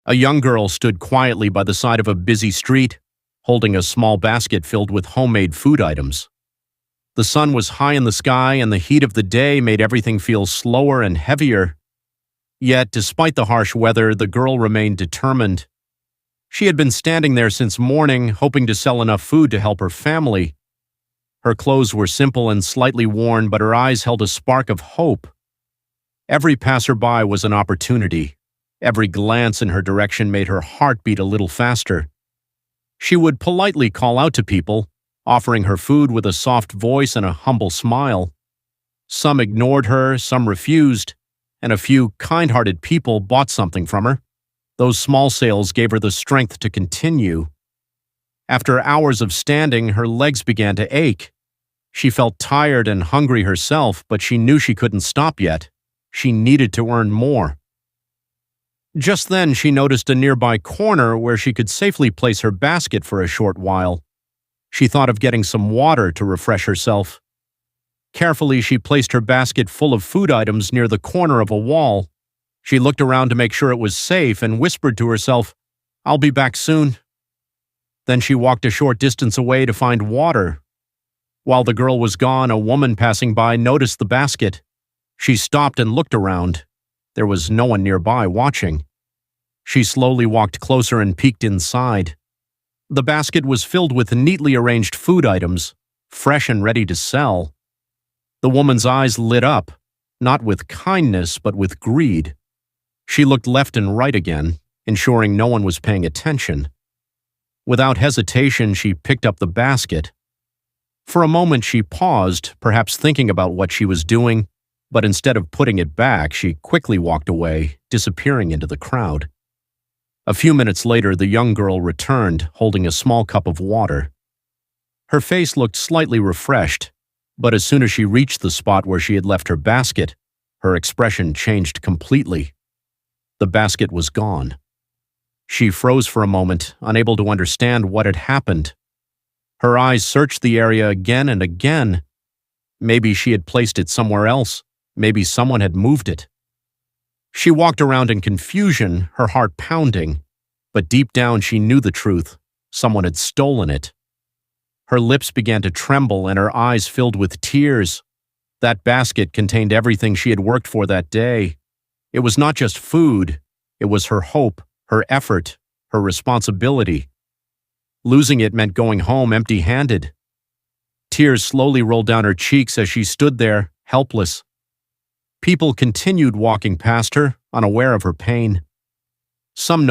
A young girl stood quietly by the side of a busy street, holding a small basket filled with homemade food items. The sun was high in the sky, and the heat of the day made everything feel slower and heavier. Yet, despite the harsh weather, the girl remained determined. She had been standing there since morning, hoping to sell enough food to help her family. Her clothes were simple and slightly worn, but her eyes held a spark of hope. Every passerby was an opportunity. Every glance in her direction made her heart beat a little faster. She would politely call out to people, offering her food with a soft voice and a humble smile. Some ignored her, some refused, and a few kind-hearted people bought something from her. Those small sales gave her the strength to continue. After hours of standing, her legs began to ache. She felt tired and hungry herself, but she knew she couldn't stop yet. She needed to earn more. Just then, she noticed a nearby corner where she could safely place her basket for a short while. She thought of getting some water to refresh herself. Carefully, she placed her basket full of food items near the corner of a wall. She looked around to make sure it was safe and whispered to herself, "I'll be back soon." Then she walked a short distance away to find water. While the girl was gone, a woman passing by noticed the basket. She stopped and looked around. There was no one nearby watching. She slowly walked closer and peeked inside. The basket was filled with neatly arranged food items, fresh and ready to sell. The woman's eyes lit up, not with kindness but with greed. She looked left and right again, ensuring no one was paying attention. Without hesitation, she picked up the basket. For a moment, she paused, perhaps thinking about what she was doing, but instead of putting it back, she quickly walked away, disappearing into the crowd. A few minutes later, the young girl returned, holding a small cup of water. Her face looked slightly refreshed, but as soon as she reached the spot where she had left her basket, her expression changed completely. The basket was gone. She froze for a moment, unable to understand what had happened. Her eyes searched the area again and again. Maybe she had placed it somewhere else. Maybe someone had moved it. She walked around in confusion, her heart pounding. But deep down she knew the truth. Someone had stolen it. Her lips began to tremble and her eyes filled with tears. That basket contained everything she had worked for that day. It was not just food. It was her hope, her effort, her responsibility. Losing it meant going home empty-handed. Tears slowly rolled down her cheeks as she stood there, helpless. People continued walking past her, unaware of her pain. Some